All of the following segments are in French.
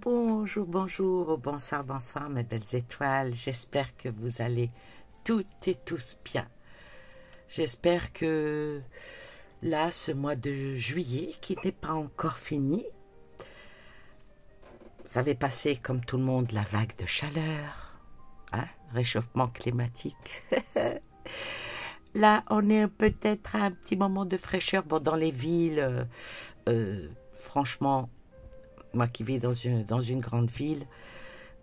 Bonjour, bonjour, bonsoir, bonsoir mes belles étoiles. J'espère que vous allez toutes et tous bien. J'espère que là, ce mois de juillet, qui n'est pas encore fini, vous avez passé comme tout le monde la vague de chaleur, hein, réchauffement climatique. Là, on est peut-être à un petit moment de fraîcheur. Bon, dans les villes, franchement, moi qui vis dans une grande ville,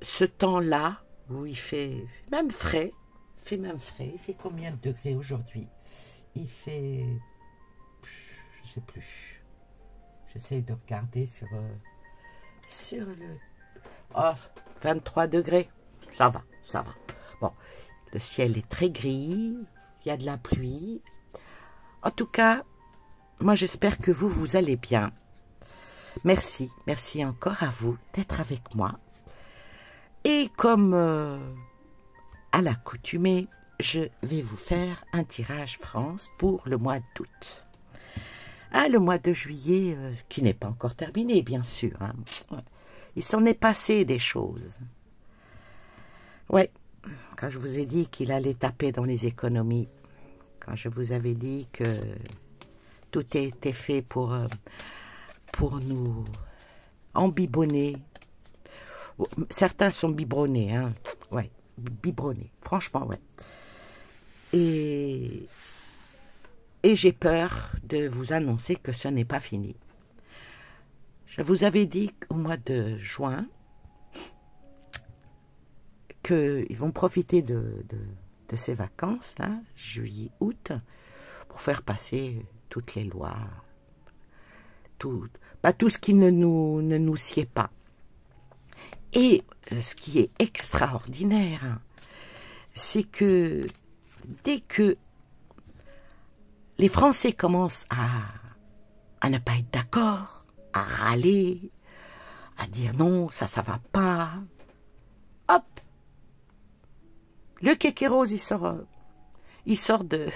ce temps-là, où il fait même frais, il fait combien de degrés aujourd'hui? Il fait, je sais plus, j'essaye de regarder sur le, oh, 23 degrés, ça va. Bon, le ciel est très gris, il y a de la pluie. En tout cas, moi j'espère que vous allez bien. Merci encore à vous d'être avec moi. Et comme à l'accoutumée, je vais vous faire un tirage France pour le mois d'août. Ah, le mois de juillet, qui n'est pas encore terminé, bien sûr. Hein. Il s'en est passé des choses. Ouais, quand je vous ai dit qu'il allait taper dans les économies, quand je vous avais dit que tout était fait pour nous embibonner. Certains sont biberonnés, hein. Ouais, biberonnés, franchement, ouais. Et j'ai peur de vous annoncer que ce n'est pas fini. Je vous avais dit au mois de juin qu'ils vont profiter de ces vacances-là, juillet, août, pour faire passer toutes les lois, tout ce qui ne nous sied pas. Et ce qui est extraordinaire, c'est que dès que les Français commencent à ne pas être d'accord, à râler, à dire non, ça va pas, hop, le kéké rose, il sort de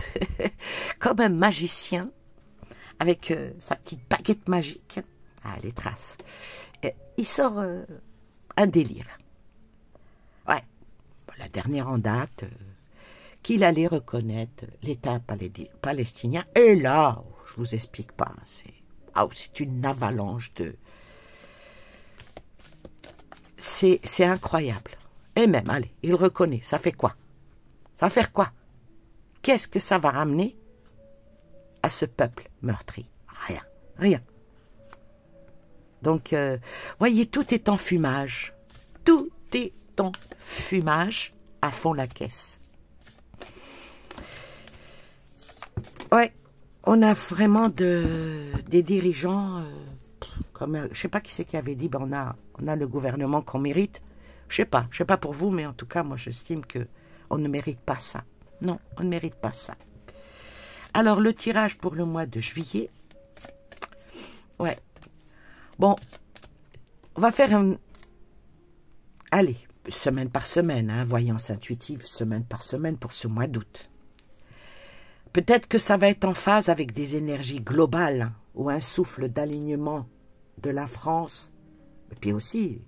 comme un magicien avec sa petite baguette magique. Ah, les traces. Il sort un délire. Ouais, la dernière en date, qu'il allait reconnaître l'État palestinien. Et là, je vous explique pas, c'est une avalanche de... C'est incroyable. Et même, allez, il reconnaît. Ça fait quoi? Ça va faire quoi? Qu'est-ce que ça va ramener à ce peuple meurtri? Rien. Donc, voyez, tout est en fumage. Tout est en fumage à fond la caisse. Ouais, on a vraiment des dirigeants, comme, je sais pas qui c'est qui avait dit, ben on a le gouvernement qu'on mérite. Je sais pas pour vous, mais en tout cas, moi, j'estime que on ne mérite pas ça. Non, on ne mérite pas ça. Alors, le tirage pour le mois de juillet. Ouais. Bon, on va faire allez, semaine par semaine, hein, voyance intuitive, semaine par semaine pour ce mois d'août. Peut-être que ça va être en phase avec des énergies globales, hein, ou un souffle d'alignement de la France, et puis aussi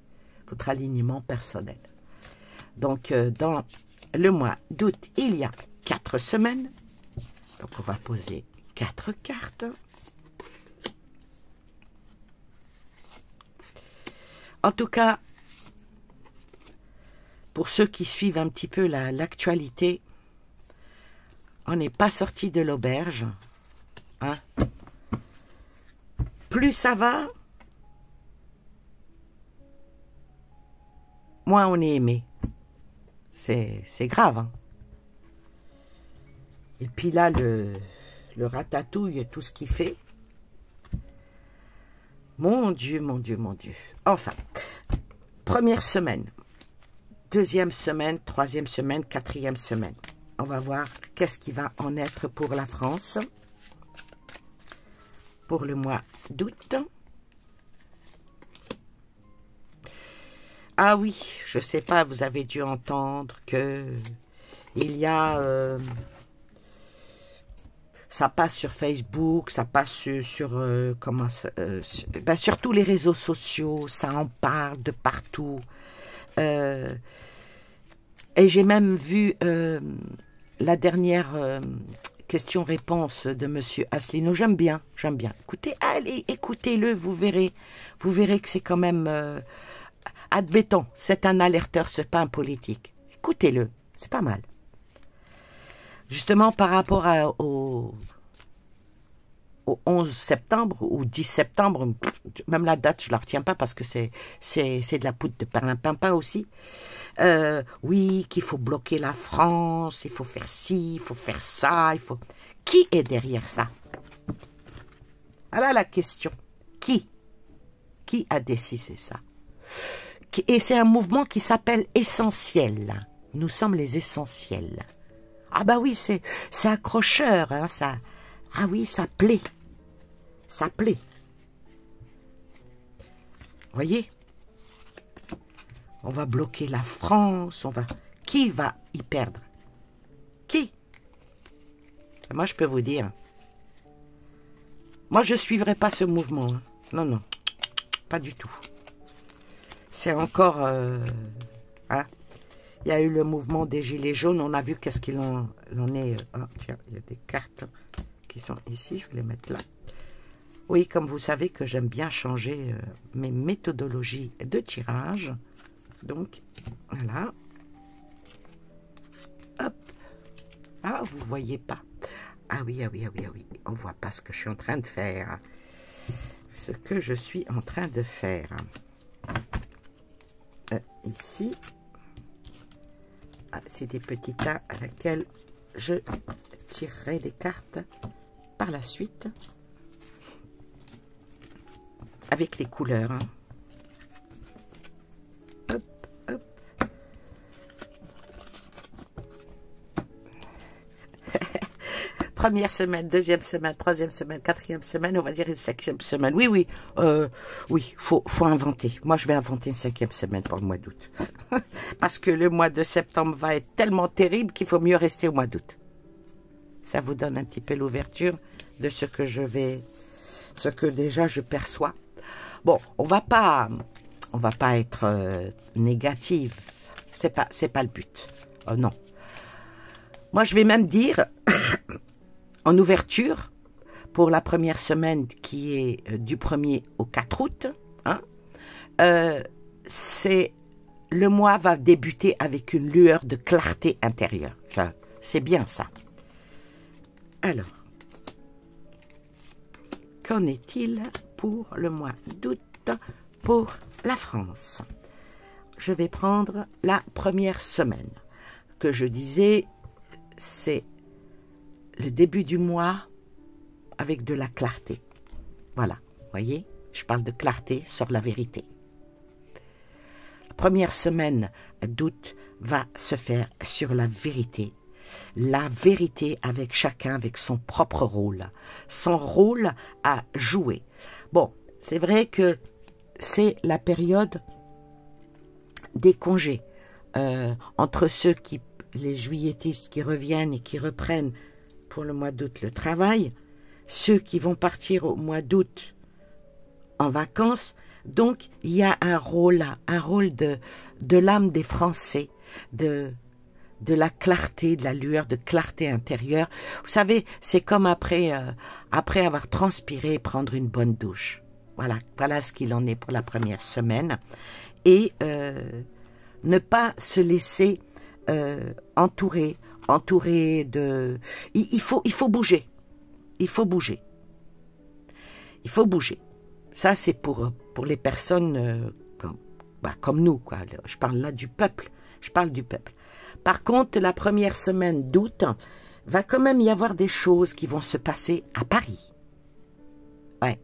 votre alignement personnel. Donc, dans le mois d'août, il y a 4 semaines. Donc, on va poser 4 cartes. En tout cas, pour ceux qui suivent un petit peu l'actualité, on n'est pas sorti de l'auberge. Hein? Plus ça va, moins on est aimé. C'est grave. Hein? Et puis là, le ratatouille, tout ce qu'il fait. Mon Dieu. Enfin, première semaine, deuxième semaine, troisième semaine, quatrième semaine. On va voir qu'est-ce qui va en être pour la France pour le mois d'août. Ah oui, je sais pas, vous avez dû entendre que il y a ça passe sur Facebook, ça passe sur tous les réseaux sociaux, ça en parle de partout. Et j'ai même vu la dernière question-réponse de Monsieur Asselineau. J'aime bien. Écoutez, allez, écoutez-le, vous verrez que c'est quand même, admettons, c'est un alerteur, c'est pas un politique. Écoutez-le, c'est pas mal. Justement, par rapport au 11 septembre ou 10 septembre, même la date, je ne la retiens pas parce que c'est de la poudre de perlimpinpin aussi. Oui, qu'il faut bloquer la France, il faut faire ci, il faut faire ça, Qui est derrière ça? Voilà la question. Qui a décidé ça? Et c'est un mouvement qui s'appelle Essentiel. Nous sommes les essentiels. Ah bah oui, c'est accrocheur, hein, ça. Ah oui, ça plaît. Ça plaît. Voyez? On va bloquer la France, Qui va y perdre? Qui? Moi, je peux vous dire. Moi, je ne suivrai pas ce mouvement. Hein. Non, non. Pas du tout. C'est encore... hein? Il y a eu le mouvement des Gilets jaunes. On a vu qu'est-ce qu'il en est. Ah, tiens, il y a des cartes qui sont ici. Je vais les mettre là. Oui, comme vous savez que j'aime bien changer mes méthodologies de tirage. Donc, voilà. Hop. Ah, vous ne voyez pas. Ah oui, ah oui, ah oui, ah oui. On ne voit pas ce que je suis en train de faire. Ce que je suis en train de faire. Ici. Ah, c'est des petits tas à laquelle je tirerai des cartes par la suite. Avec les couleurs. Hein. Hop, hop. Première semaine, deuxième semaine, troisième semaine, quatrième semaine, on va dire une cinquième semaine. Oui, oui, oui, faut inventer. Moi, je vais inventer une cinquième semaine pour le mois d'août. Parce que le mois de septembre va être tellement terrible qu'il faut mieux rester au mois d'août. Ça vous donne un petit peu l'ouverture de ce que déjà je perçois. Bon, on va pas être négative. C'est pas le but. Non. Moi, je vais même dire, en ouverture, pour la première semaine qui est du 1er au 4 août, hein, le mois va débuter avec une lueur de clarté intérieure. Enfin, c'est bien ça. Alors, qu'en est-il pour le mois d'août pour la France? Je vais prendre la première semaine. Que je disais, c'est le début du mois avec de la clarté. Voilà, voyez, je parle de clarté sur la vérité. La première semaine d'août va se faire sur la vérité. La vérité avec chacun, avec son propre rôle. Son rôle à jouer. Bon, c'est vrai que c'est la période des congés. Entre les juilletistes qui reviennent et qui reprennent pour le mois d'août le travail, ceux qui vont partir au mois d'août en vacances. Donc, il y a un rôle là, un rôle de l'âme des Français, de la clarté, de la lueur, de clarté intérieure. Vous savez, c'est comme après avoir transpiré, prendre une bonne douche. Voilà ce qu'il en est pour la première semaine. Et ne pas se laisser entourer de... Il faut bouger. Il faut bouger. Il faut bouger. Ça, c'est pour les personnes comme nous, quoi. Je parle là du peuple. Je parle du peuple. Par contre, la première semaine d'août, va quand même y avoir des choses qui vont se passer à Paris. Ouais.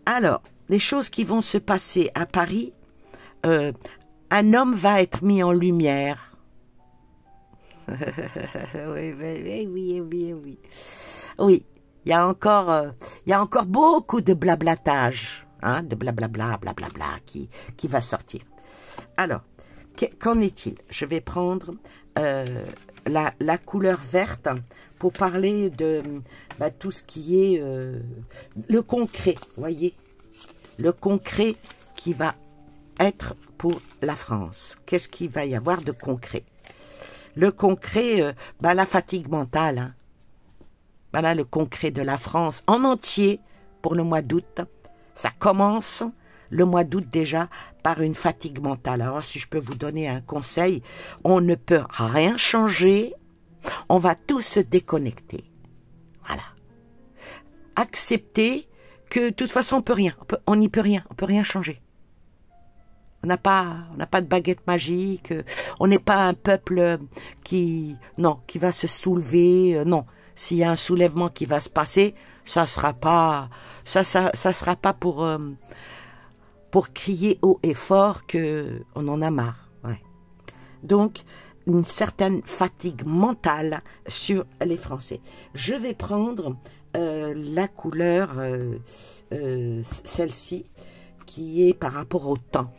Alors, les choses qui vont se passer à Paris, un homme va être mis en lumière. Oui, oui, oui, oui. Oui, il y a encore beaucoup de blablatage, hein, de blablabla, blablabla qui va sortir. Alors, Qu'en est-il? Je vais prendre la couleur verte pour parler de tout ce qui est le concret, voyez, le concret qui va être pour la France. Qu'est-ce qu'il va y avoir de concret? Le concret, la fatigue mentale. Hein. Voilà le concret de la France en entier pour le mois d'août. Ça commence le mois d'août déjà par une fatigue mentale. Alors si je peux vous donner un conseil, on ne peut rien changer, on va tous se déconnecter. Voilà. Accepter que de toute façon on peut rien, on n'y peut rien, on peut rien changer. On n'a pas de baguette magique, on n'est pas un peuple qui va se soulever, non. S'il y a un soulèvement qui va se passer, ça sera pas pour crier haut et fort que on en a marre. Ouais. Donc une certaine fatigue mentale sur les Français. Je vais prendre la couleur celle-ci qui est par rapport au temps.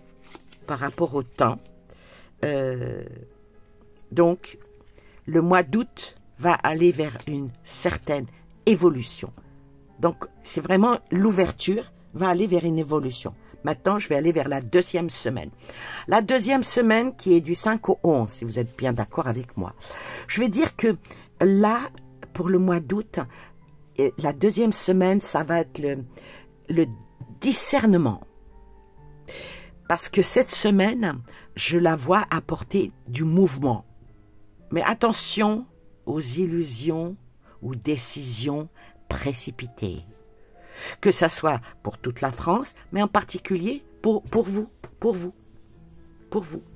Par rapport au temps. Donc, le mois d'août va aller vers une certaine évolution. Donc, c'est vraiment l'ouverture va aller vers une évolution. Maintenant, je vais aller vers la deuxième semaine. La deuxième semaine qui est du 5 au 11, si vous êtes bien d'accord avec moi. Je vais dire que là, pour le mois d'août, la deuxième semaine, ça va être le discernement. Parce que cette semaine, je la vois apporter du mouvement. Mais attention aux illusions ou décisions précipitées. Que ça soit pour toute la France, mais en particulier pour vous.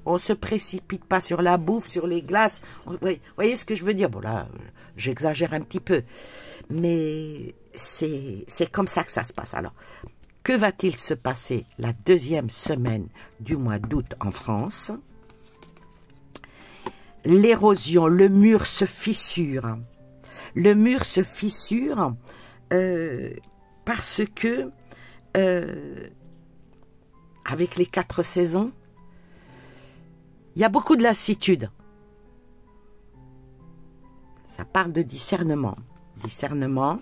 On ne se précipite pas sur la bouffe, sur les glaces. Vous voyez ce que je veux dire? Bon là, j'exagère un petit peu. Mais c'est comme ça que ça se passe. Alors, que va-t-il se passer la deuxième semaine du mois d'août en France? L'érosion, le mur se fissure. Le mur se fissure parce que, avec les 4 saisons, il y a beaucoup de lassitude. Ça parle de discernement. Discernement.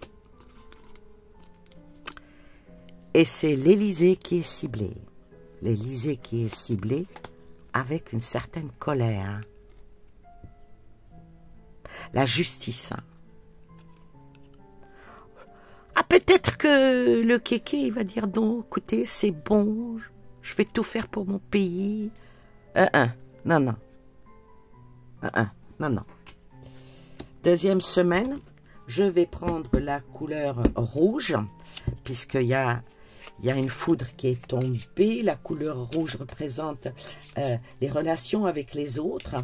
Et c'est l'Élysée qui est ciblé. L'Élysée qui est ciblé avec une certaine colère. La justice. Ah, peut-être que le kéké, il va dire non, écoutez, c'est bon, je vais tout faire pour mon pays. Non. Non. Deuxième semaine, je vais prendre la couleur rouge, puisqu'il y a une foudre qui est tombée. La couleur rouge représente les relations avec les autres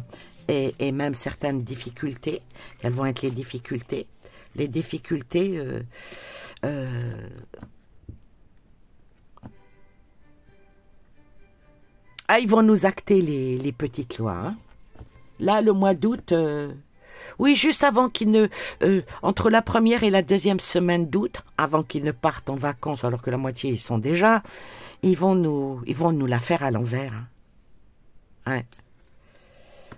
et même certaines difficultés. Quelles vont être les difficultés? Les difficultés... ils vont nous acter les petites lois. Hein. Là, le mois d'août... oui, juste avant qu'ils ne... entre la première et la deuxième semaine d'août, avant qu'ils ne partent en vacances, alors que la moitié ils sont déjà, ils vont nous la faire à l'envers. Hein. Ouais.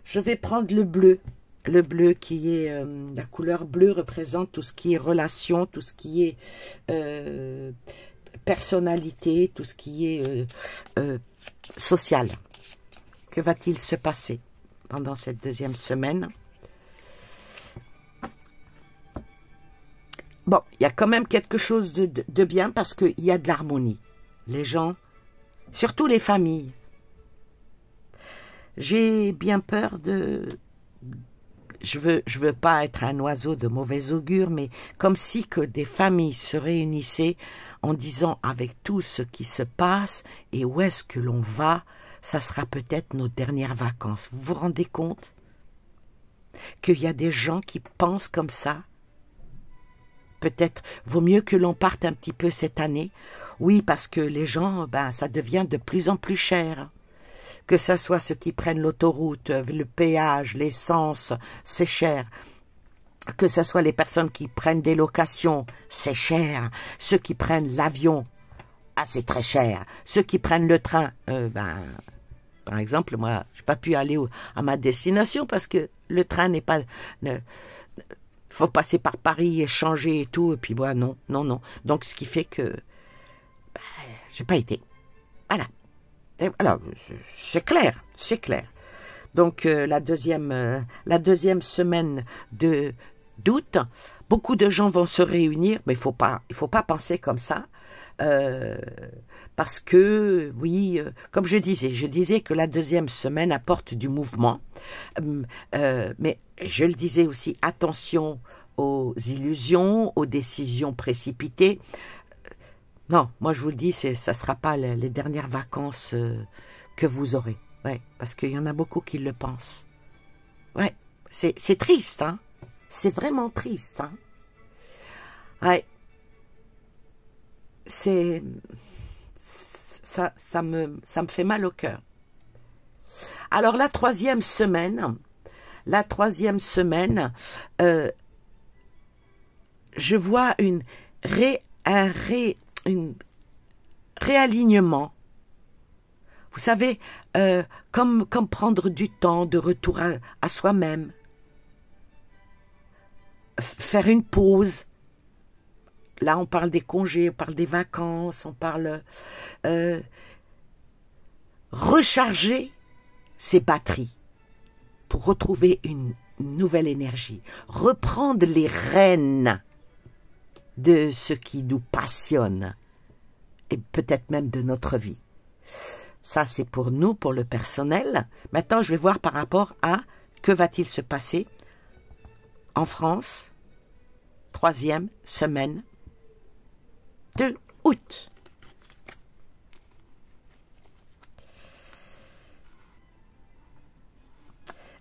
Je vais prendre le bleu. Le bleu qui est... la couleur bleue représente tout ce qui est relation, tout ce qui est personnalité, tout ce qui est social. Que va-t-il se passer pendant cette deuxième semaine? Bon, il y a quand même quelque chose de bien parce qu'il y a de l'harmonie. Les gens, surtout les familles. J'ai bien peur de... Je veux pas être un oiseau de mauvais augure, mais comme si que des familles se réunissaient en disant avec tout ce qui se passe et où est-ce que l'on va, ça sera peut-être nos dernières vacances. Vous vous rendez compte qu'il y a des gens qui pensent comme ça? Peut-être vaut mieux que l'on parte un petit peu cette année. Oui, parce que les gens, ça devient de plus en plus cher. Que ce soit ceux qui prennent l'autoroute, le péage, l'essence, c'est cher. Que ce soit les personnes qui prennent des locations, c'est cher. Ceux qui prennent l'avion, c'est très cher. Ceux qui prennent le train, Par exemple, moi, j'ai pas pu aller à ma destination parce que le train n'est pas... faut passer par Paris et changer et tout. Et puis, moi, non, non, non. Donc, ce qui fait que j'ai pas été. Voilà. Et voilà, c'est clair, c'est clair. Donc, la deuxième semaine d'août, beaucoup de gens vont se réunir, mais il faut pas penser comme ça. Parce que, oui, comme je disais que la deuxième semaine apporte du mouvement. Mais je le disais aussi, attention aux illusions, aux décisions précipitées. Non, moi je vous le dis, ça ne sera pas les dernières vacances que vous aurez. Ouais, parce qu'il y en a beaucoup qui le pensent. Ouais, c'est triste, hein. C'est vraiment triste, hein. Ouais. Ça me fait mal au cœur. Alors la troisième semaine, je vois un réalignement. Vous savez, comme prendre du temps de retour à soi-même, faire une pause. Là, on parle des congés, on parle des vacances, on parle recharger ses batteries pour retrouver une nouvelle énergie, reprendre les rênes de ce qui nous passionne et peut-être même de notre vie. Ça, c'est pour nous, pour le personnel. Maintenant, je vais voir par rapport à que va-t-il se passer en France, troisième semaine de août.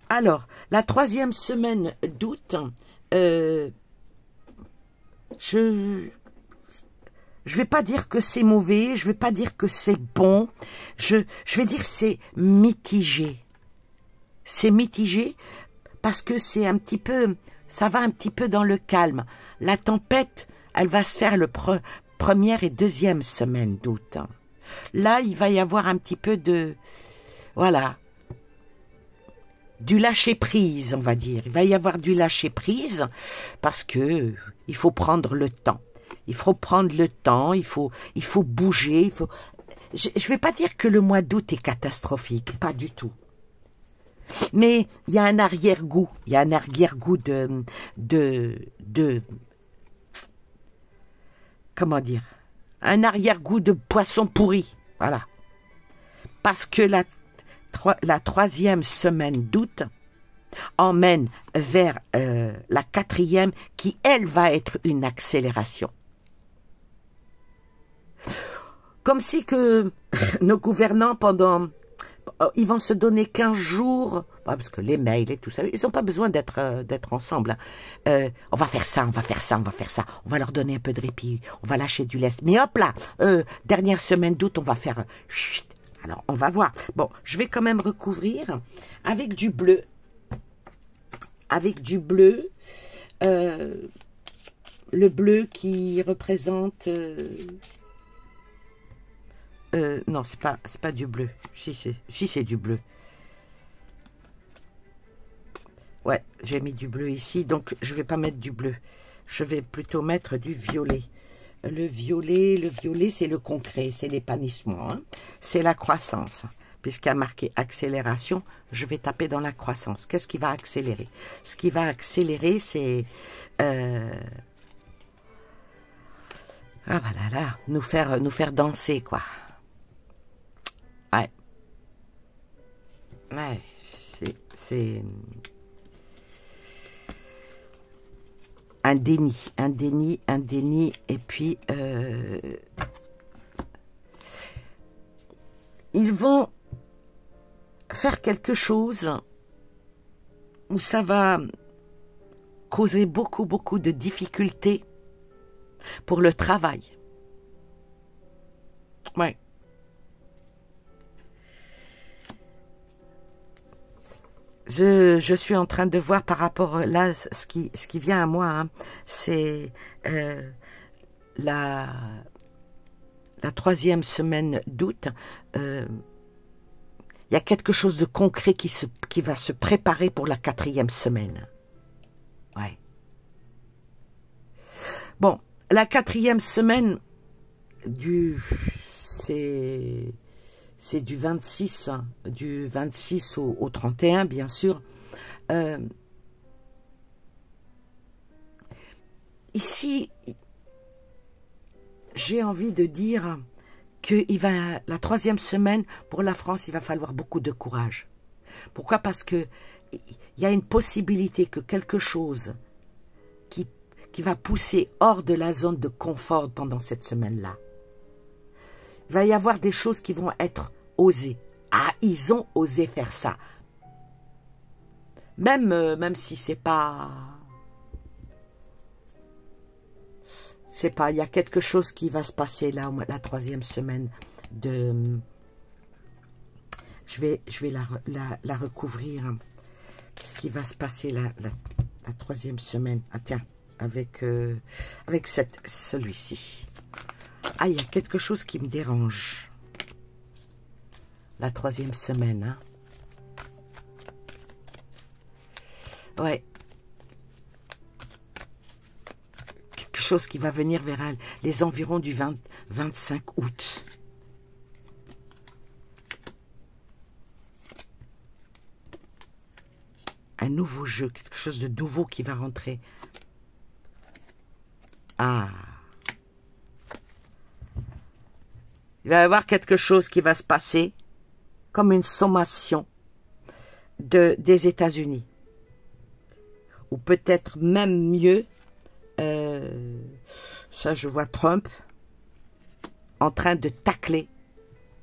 Alors, la troisième semaine d'août, je vais pas dire que c'est mauvais, je vais pas dire que c'est bon, je vais dire que c'est mitigé. C'est mitigé parce que c'est un petit peu, ça va un petit peu dans le calme. La tempête, elle va se faire le première et deuxième semaine d'août. Là, il va y avoir un petit peu de, voilà, du lâcher-prise, on va dire. Il va y avoir du lâcher-prise parce que il faut prendre le temps. Il faut prendre le temps, il faut bouger. Je ne vais pas dire que le mois d'août est catastrophique, pas du tout. Mais il y a un arrière-goût, de comment dire, un arrière-goût de poisson pourri, voilà. Parce que la troisième semaine d'août emmène vers la quatrième qui, elle, va être une accélération. Comme si que nos gouvernants, ils vont se donner 15 jours, parce que les mails et tout ça, ils n'ont pas besoin d'être ensemble. On va faire ça, on va faire ça, on va faire ça. On va leur donner un peu de répit, on va lâcher du lest. Mais hop là, dernière semaine d'août, on va faire... Alors, on va voir. Bon, je vais quand même recouvrir avec du bleu. Avec du bleu. Le bleu qui représente... non, c'est pas du bleu. Si, c'est du bleu. Ouais, j'ai mis du bleu ici, donc je vais pas mettre du bleu. Je vais plutôt mettre du violet. Le violet, c'est le concret, c'est l'épanouissement, hein. C'est la croissance. Puisqu'il y a marqué accélération, je vais taper dans la croissance. Qu'est-ce qui va accélérer? Ce qui va accélérer, c'est... ah bah là, nous faire danser, quoi. Ouais. Ouais, c'est... un déni, et puis ils vont faire quelque chose où ça va causer beaucoup de difficultés pour le travail. Ouais. Je suis en train de voir par rapport là, ce qui vient à moi, hein, c'est la troisième semaine d'août. Il Il y a quelque chose de concret qui va se préparer pour la 4e semaine. Ouais. Bon, la 4e semaine, c'est du 26, du 26 au 31, bien sûr. Ici, j'ai envie de dire que la 3e semaine, pour la France, il va falloir beaucoup de courage. Pourquoi? Parce que il y a une possibilité que quelque chose qui va pousser hors de la zone de confort pendant cette semaine-là. Il va y avoir des choses qui vont être osées. Ah, ils ont osé faire ça. Même si c'est pas... Je sais pas, il y a quelque chose qui va se passer là, la 3e semaine de... Je vais la recouvrir. Qu'est-ce qui va se passer la 3e semaine? Ah tiens, avec celui-ci. Ah, il y a quelque chose qui me dérange. La 3e semaine, hein. Ouais. Quelque chose qui va venir vers les environs du 25 août. Un nouveau jeu, quelque chose de nouveau qui va rentrer. Ah. Il va y avoir quelque chose qui va se passer comme une sommation des États-Unis. Ou peut-être même mieux, ça je vois Trump en train de tacler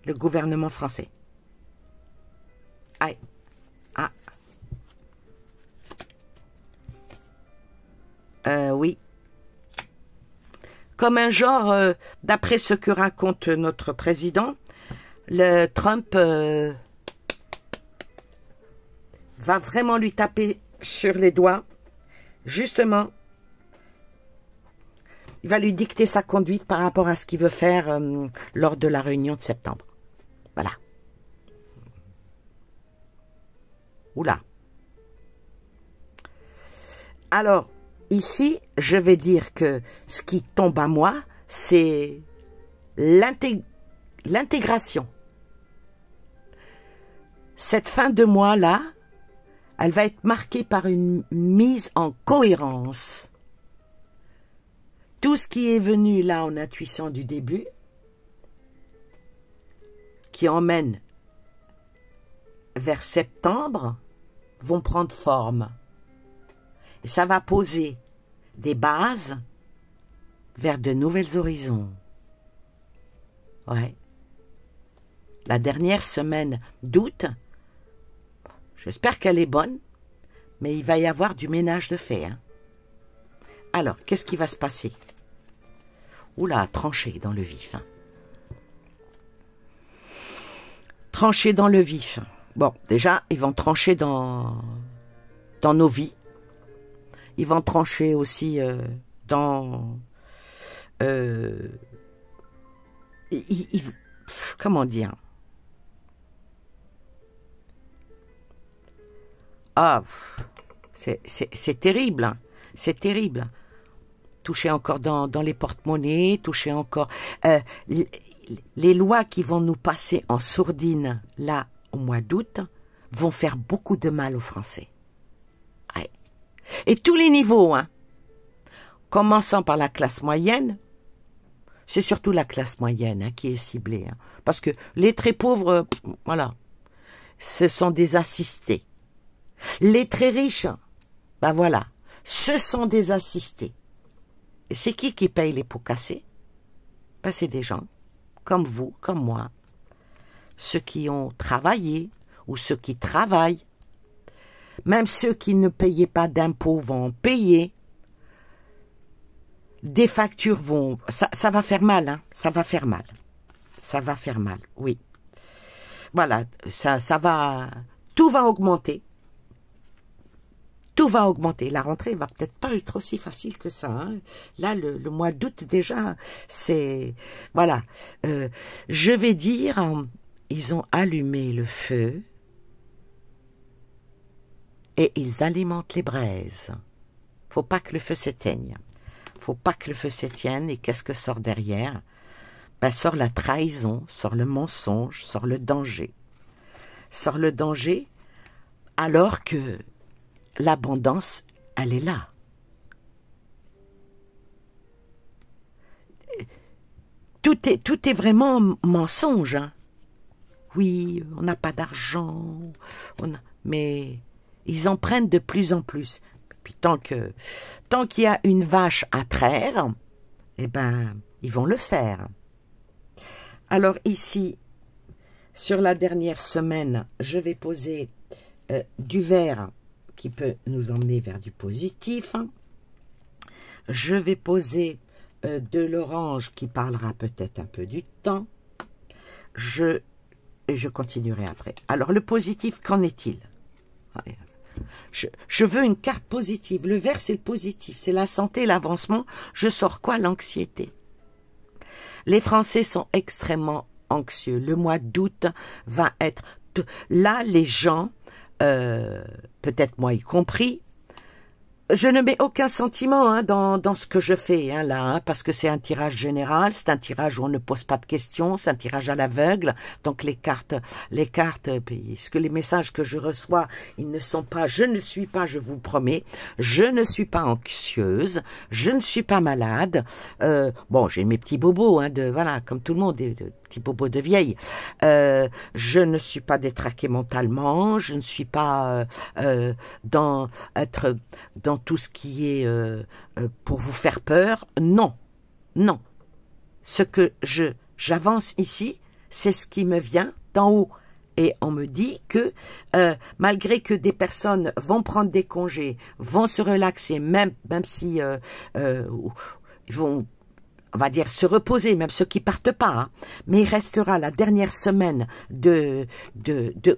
le gouvernement français. Aïe. Ah. Oui. Comme un genre, d'après ce que raconte notre président, le Trump va vraiment lui taper sur les doigts. Justement, il va lui dicter sa conduite par rapport à ce qu'il veut faire lors de la réunion de septembre. Voilà. Oula. Alors, ici, je vais dire que ce qui tombe à moi, c'est l'intégration. Cette fin de mois-là, elle va être marquée par une mise en cohérence. Tout ce qui est venu là en intuition du début, qui emmène vers septembre, vont prendre forme. Et ça va poser des bases vers de nouveaux horizons. Ouais. La dernière semaine d'août, j'espère qu'elle est bonne, mais il va y avoir du ménage de fait. Hein. Alors, qu'est-ce qui va se passer? Oula, trancher dans le vif. Hein. Trancher dans le vif. Bon, déjà, ils vont trancher dans nos vies. Ils vont trancher aussi dans... comment dire? Ah, c'est terrible, hein. C'est terrible. Toucher encore dans les porte-monnaies, toucher encore... les lois qui vont nous passer en sourdine, là, au mois d'août, vont faire beaucoup de mal aux Français. Ouais. Et tous les niveaux, hein. Commençant par la classe moyenne, c'est surtout la classe moyenne hein, qui est ciblée. Hein, parce que les très pauvres, voilà, ce sont des assistés. Les très riches, ben voilà, ce sont des assistés. Et c'est qui paye les pots cassés? Ben c'est des gens comme vous, comme moi. Ceux qui ont travaillé ou ceux qui travaillent. Même ceux qui ne payaient pas d'impôts vont en payer. Des factures vont... Ça va faire mal, hein. Ça va faire mal. Ça va faire mal, oui. Voilà, ça va... Tout va augmenter. Tout va augmenter. La rentrée va peut-être pas être aussi facile que ça. Hein. Là, le mois d'août, déjà, c'est... Voilà. Je vais dire ils ont allumé le feu et ils alimentent les braises. Faut pas que le feu s'éteigne. Faut pas que le feu s'éteigne. Et qu'est-ce que sort derrière? Ben, sort la trahison, sort le mensonge, sort le danger. Sort le danger alors que l'abondance, elle est là. Tout est vraiment mensonge. Hein. Oui, on n'a pas d'argent, mais ils en prennent de plus en plus. Puis tant qu'il y a une vache à traire, eh ben, ils vont le faire. Alors ici, sur la dernière semaine, je vais poser du vert qui peut nous emmener vers du positif. Je vais poser de l'orange qui parlera peut-être un peu du temps. Je continuerai après. Alors, le positif, qu'en est-il? Je veux une carte positive. Le vert, c'est le positif. C'est la santé, l'avancement. Je sors quoi? L'anxiété. Les Français sont extrêmement anxieux. Le mois d'août va être... Là, les gens, peut-être moi y compris, je ne mets aucun sentiment hein, dans ce que je fais hein, là, hein, parce que c'est un tirage général, c'est un tirage où on ne pose pas de questions, c'est un tirage à l'aveugle. Donc les cartes, ce que les messages que je reçois, ils ne sont pas, je ne suis pas, je vous promets, je ne suis pas anxieuse, je ne suis pas malade. Bon, j'ai mes petits bobos, hein, voilà, comme tout le monde, des petits bobos de vieille. Je ne suis pas détraquée mentalement, je ne suis pas dans tout ce qui est pour vous faire peur. Non, non. Ce que j'avance ici, c'est ce qui me vient d'en haut. Et on me dit que malgré que des personnes vont prendre des congés, vont se relaxer, même si ils vont, on va dire, se reposer, même ceux qui partent pas, hein, mais il restera la dernière semaine de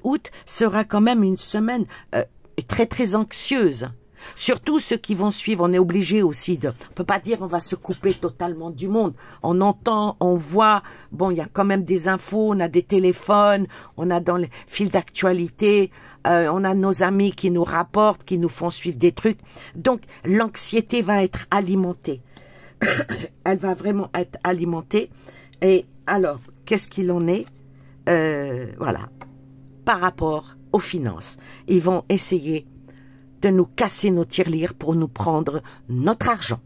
août, sera quand même une semaine très très anxieuse. Surtout ceux qui vont suivre, on est obligé aussi de... On peut pas dire on va se couper totalement du monde. On entend, on voit, bon, il y a quand même des infos, on a des téléphones, on a dans les fils d'actualité, on a nos amis qui nous rapportent, qui nous font suivre des trucs. Donc, l'anxiété va être alimentée. Elle va vraiment être alimentée. Et alors, qu'est-ce qu'il en est? Voilà. Par rapport aux finances. Ils vont essayer de nous casser nos tirelires pour nous prendre notre argent.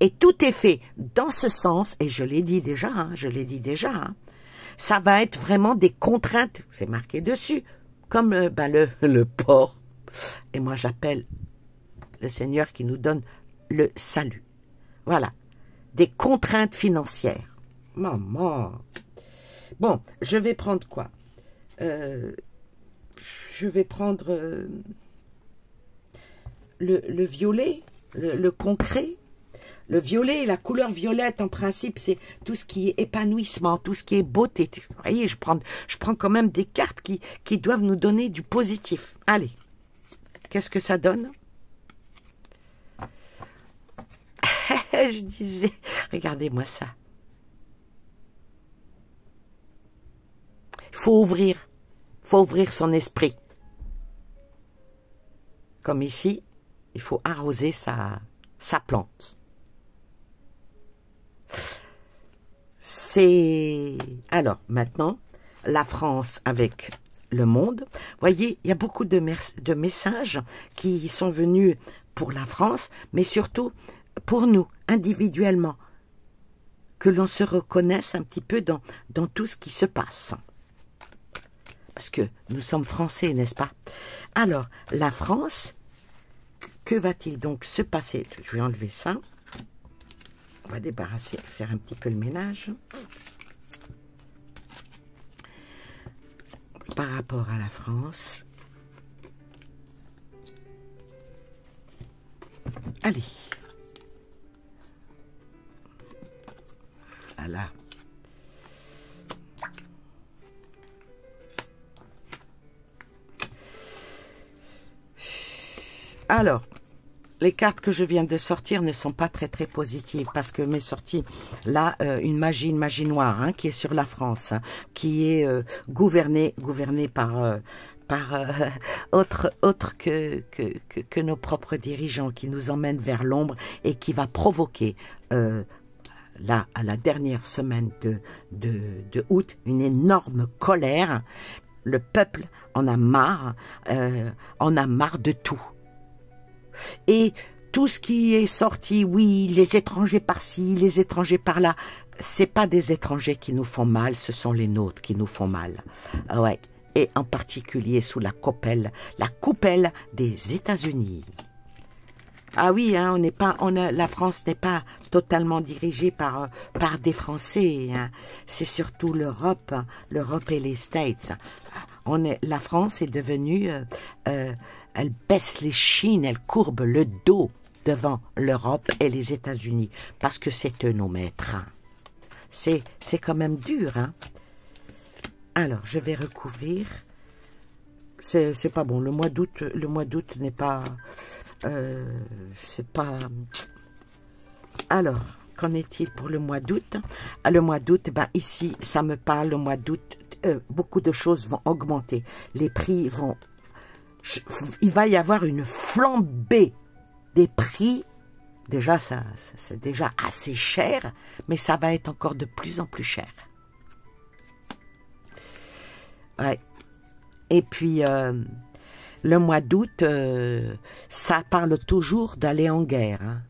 Et tout est fait dans ce sens, et je l'ai dit déjà, ça va être vraiment des contraintes, c'est marqué dessus, comme le porc. Et moi j'appelle le Seigneur qui nous donne le salut. Voilà, des contraintes financières. Maman. Bon, je vais prendre quoi? Je vais prendre le violet, le concret. Le violet, la couleur violette, en principe, c'est tout ce qui est épanouissement, tout ce qui est beauté. Vous voyez, je prends quand même des cartes qui doivent nous donner du positif. Allez, qu'est-ce que ça donne? Je disais, regardez-moi ça. Il faut ouvrir son esprit. Comme ici, il faut arroser sa plante. C'est... Alors, maintenant, la France avec le monde. Vous voyez, il y a beaucoup de messages qui sont venus pour la France, mais surtout pour nous, individuellement. Que l'on se reconnaisse un petit peu dans tout ce qui se passe. Parce que nous sommes français, n'est-ce pas? Alors, la France, que va-t-il donc se passer? Je vais enlever ça. On va débarrasser, faire un petit peu le ménage. Par rapport à la France. Allez. Voilà. Alors, les cartes que je viens de sortir ne sont pas très très positives parce que m'est sortie là une magie noire hein, qui est sur la France, hein, qui est gouvernée par autre que nos propres dirigeants, qui nous emmènent vers l'ombre et qui va provoquer là, à la dernière semaine de août, une énorme colère. Le peuple en a marre de tout. Et tout ce qui est sorti, oui, les étrangers par-ci, les étrangers par-là, c'est pas des étrangers qui nous font mal, ce sont les nôtres qui nous font mal. Ouais. Et en particulier sous la coupelle des États-Unis. Ah oui, hein, la France n'est pas totalement dirigée par des Français. Hein. C'est surtout l'Europe et les States. La France est devenue, elle baisse les chines, elle courbe le dos devant l'Europe et les États-Unis parce que c'est eux nos maîtres. Hein. C'est quand même dur, hein. Alors, je vais recouvrir. C'est pas bon. Le mois d'août n'est pas... c'est pas... Alors, qu'en est-il pour le mois d'août? Le mois d'août, ben ici, ça me parle. Le mois d'août, beaucoup de choses vont augmenter. Les prix vont... Il va y avoir une flambée des prix. Déjà, c'est déjà assez cher, mais ça va être encore de plus en plus cher. Ouais. Et puis, le mois d'août, ça parle toujours d'aller en guerre. Hein.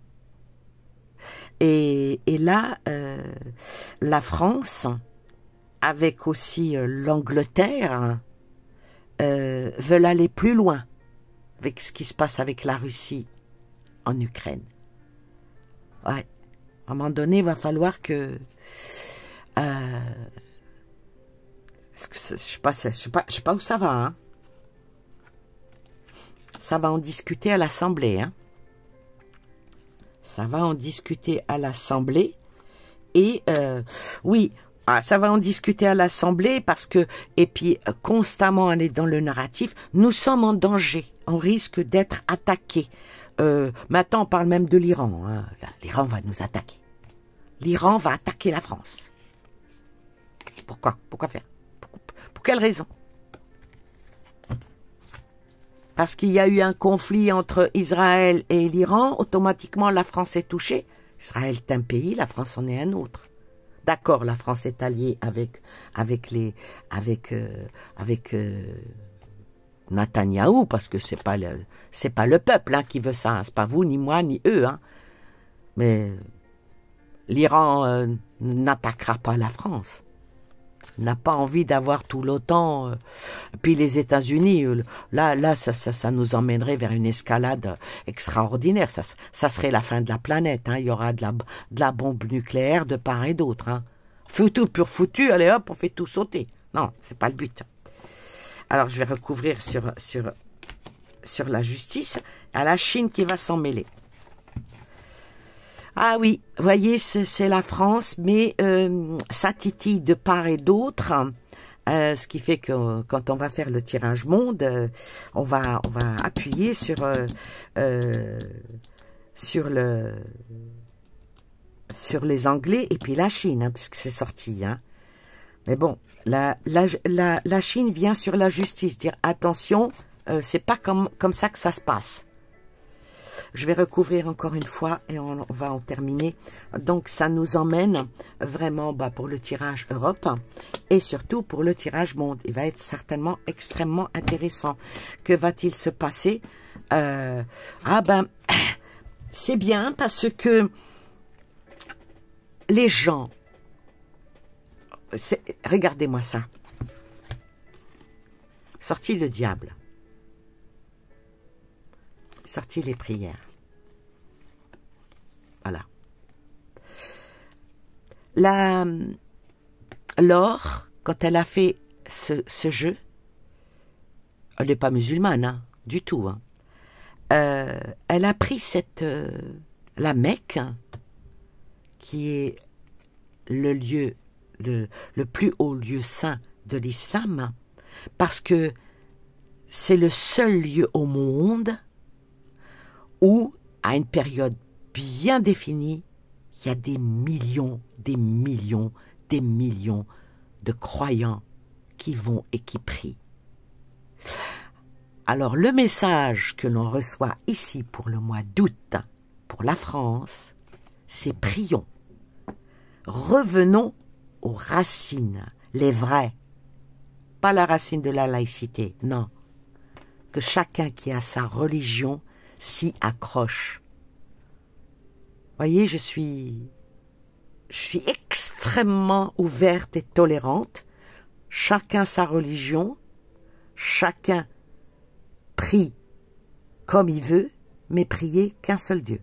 Et là, la France, avec aussi l'Angleterre, veulent aller plus loin avec ce qui se passe avec la Russie en Ukraine. Ouais. À un moment donné, il va falloir que... je sais pas où ça va. Hein. Ça va en discuter à l'Assemblée. Hein. Ça va en discuter à l'Assemblée. Et oui, ça va en discuter à l'Assemblée parce que, et puis constamment on est dans le narratif, nous sommes en danger. On risque d'être attaqués. Maintenant, on parle même de l'Iran. Hein. L'Iran va nous attaquer. L'Iran va attaquer la France. Pourquoi? Pourquoi faire? Pour quelle raison? Parce qu'il y a eu un conflit entre Israël et l'Iran, automatiquement la France est touchée. Israël est un pays, la France en est un autre. D'accord, la France est alliée avec Netanyahou, parce que c'est pas le peuple hein, qui veut ça, hein, c'est pas vous, ni moi, ni eux. Hein. Mais l'Iran n'attaquera pas la France. N'a pas envie d'avoir tout l'OTAN. Puis les États-Unis, là, ça nous emmènerait vers une escalade extraordinaire. Ça serait la fin de la planète. Hein. Il y aura de la bombe nucléaire de part et d'autre. Hein. Foutu pour foutu, allez hop, on fait tout sauter. Non, c'est pas le but. Alors, je vais recouvrir sur la justice, à la Chine qui va s'en mêler. Ah oui, vous voyez, c'est la France, mais ça titille de part et d'autre, ce qui fait que quand on va faire le tirage monde, on va appuyer sur les Anglais et puis la Chine, hein, puisque c'est sorti. Hein. Mais bon, la Chine vient sur la justice, dire attention, c'est pas comme ça que ça se passe. Je vais recouvrir encore une fois et on va en terminer. Donc, ça nous emmène vraiment pour le tirage Europe et surtout pour le tirage monde. Il va être certainement extrêmement intéressant. Que va-t-il se passer? C'est bien parce que les gens... Regardez-moi ça. Sorti le diable. Sorti les prières. Voilà. Laure, quand elle a fait ce jeu, elle n'est pas musulmane, hein, du tout. Hein. Elle a pris la Mecque, qui est le plus haut lieu saint de l'islam, parce que c'est le seul lieu au monde où, à une période bien définie, il y a des millions, des millions, des millions de croyants qui vont et qui prient. Alors le message que l'on reçoit ici pour le mois d'août, pour la France, c'est prions. Revenons aux racines, les vraies. Pas la racine de la laïcité, non. Que chacun qui a sa religion s'y accroche. Voyez, je suis extrêmement ouverte et tolérante. Chacun sa religion, chacun prie comme il veut, mais prier qu'un seul Dieu.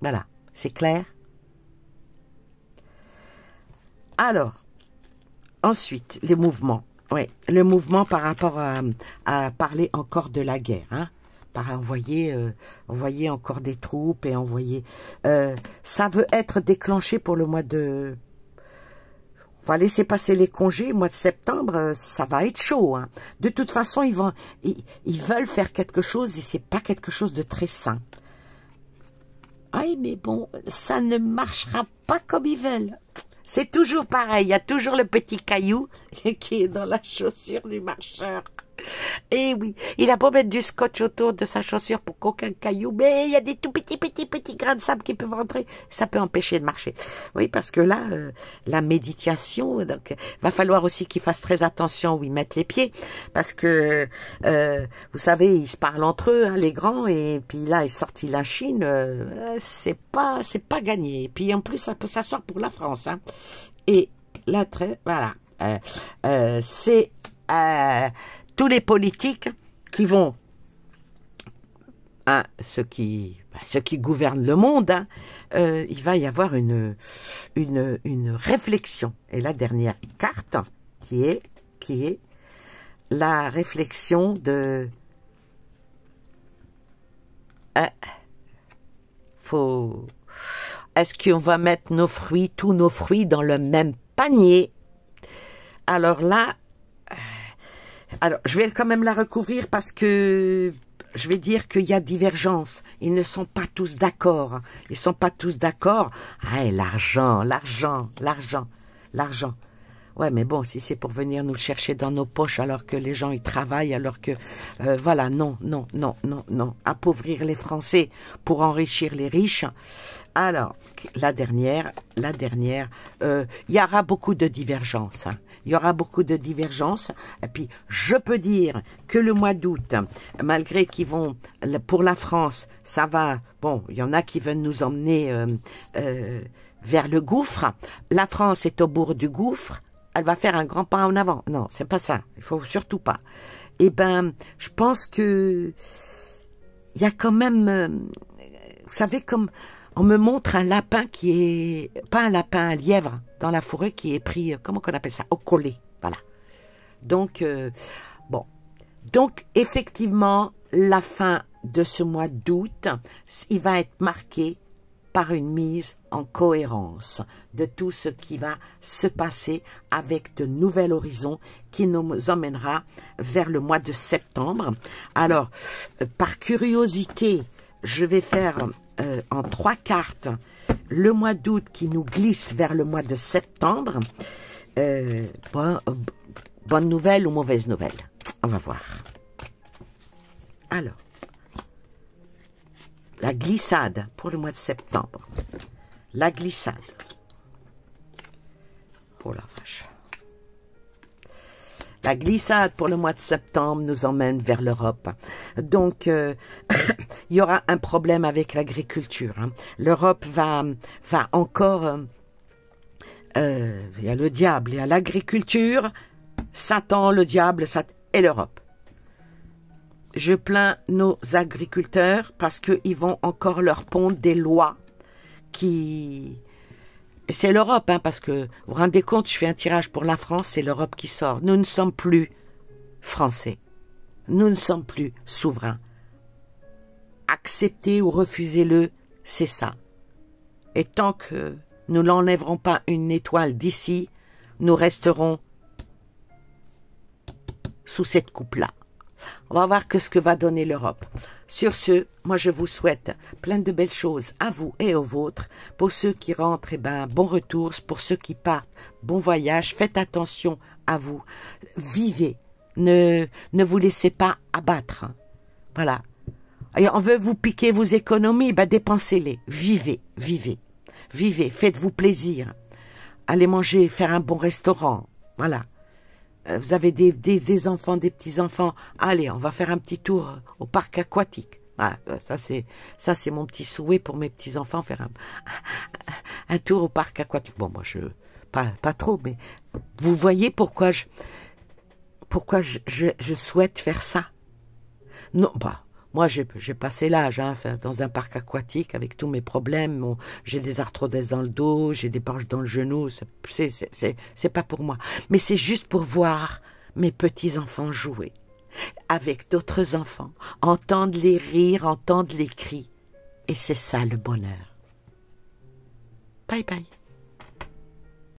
Voilà, c'est clair? Alors, ensuite, les mouvements. Oui, le mouvement par rapport à parler encore de la guerre, hein, par envoyer encore des troupes et envoyer... ça veut être déclenché pour le mois de... On va laisser passer les congés, mois de septembre, ça va être chaud. Hein. De toute façon, ils veulent faire quelque chose et c'est pas quelque chose de très sain. Oui, mais bon, ça ne marchera pas comme ils veulent. C'est toujours pareil, il y a toujours le petit caillou qui est dans la chaussure du marcheur. Et oui, il a beau mettre du scotch autour de sa chaussure pour qu'aucun caillou, mais il y a des tout petits grains de sable qui peuvent rentrer, ça peut empêcher de marcher. Oui, parce que là, la méditation, donc va falloir aussi qu'ils fassent très attention où ils mettent les pieds, parce que, vous savez, ils se parlent entre eux, hein, les grands, et puis là, est sorti la Chine, c'est pas gagné. Et puis en plus, ça peut s'asseoir pour la France. Hein. Et là, voilà, c'est... tous les politiques qui vont, hein, ceux qui gouvernent le monde, hein, il va y avoir une réflexion. Et la dernière carte, qui est la réflexion de... Est-ce qu'on va mettre tous nos fruits dans le même panier? Alors là, je vais quand même la recouvrir parce que je vais dire qu'il y a divergence. Ils ne sont pas tous d'accord. Ils sont pas tous d'accord. Ah, l'argent. Ouais, mais bon, si c'est pour venir nous le chercher dans nos poches alors que les gens ils travaillent, alors que voilà, non. Appauvrir les Français pour enrichir les riches. Alors, la dernière, il y aura beaucoup de divergences. Hein. Il y aura beaucoup de divergences. Et puis, je peux dire que le mois d'août, malgré qu'ils vont, pour la France, ça va, bon, il y en a qui veulent nous emmener vers le gouffre. La France est au bord du gouffre. Elle va faire un grand pas en avant. Non, c'est pas ça. Il faut surtout pas. Eh ben, je pense que il y a quand même, vous savez, comme on me montre un lapin qui est, pas un lapin, un lièvre dans la forêt qui est pris, comment qu'on appelle ça, au collet. Voilà. Donc, bon. Donc, effectivement, la fin de ce mois d'août, il va être marqué par une mise en cohérence de tout ce qui va se passer avec de nouveaux horizons qui nous emmènera vers le mois de septembre. Alors, par curiosité, je vais faire en 3 cartes le mois d'août qui nous glisse vers le mois de septembre. Bonne nouvelle ou mauvaise nouvelle? On va voir. Alors, la glissade pour le mois de septembre. La glissade. Oh la vache. La glissade pour le mois de septembre nous emmène vers l'Europe. Donc, il y aura un problème avec l'agriculture. Hein. L'Europe va encore... il y a le diable, il y a l'agriculture, Satan, le diable, et l'Europe. Je plains nos agriculteurs parce qu'ils vont encore leur pondre des lois qui... C'est l'Europe, hein, parce que, vous vous rendez compte, je fais un tirage pour la France, c'est l'Europe qui sort. Nous ne sommes plus français. Nous ne sommes plus souverains. Acceptez ou refusez-le, c'est ça. Et tant que nous n'enlèverons pas une étoile d'ici, nous resterons sous cette coupe-là. On va voir ce que va donner l'Europe. Sur ce, moi je vous souhaite plein de belles choses à vous et aux vôtres. Pour ceux qui rentrent, eh ben, bon retour. Pour ceux qui partent, bon voyage. Faites attention à vous. Vivez. Ne vous laissez pas abattre. Voilà. Et on veut vous piquer vos économies, ben dépensez-les. Vivez, vivez. Vivez, faites-vous plaisir. Allez manger, faire un bon restaurant. Voilà. Vous avez des enfants, des petits-enfants. Allez, on va faire un petit tour au parc aquatique. Ah, ça c'est mon petit souhait pour mes petits-enfants, faire un tour au parc aquatique. Bon, moi, pas trop, mais vous voyez pourquoi je souhaite faire ça. Non, bah, moi, j'ai passé l'âge, hein, dans un parc aquatique avec tous mes problèmes. Bon, j'ai des arthrodèses dans le dos, j'ai des poches dans le genou. C'est pas pour moi. Mais c'est juste pour voir mes petits-enfants jouer avec d'autres enfants, entendre les rires, entendre les cris. Et c'est ça le bonheur. Bye bye.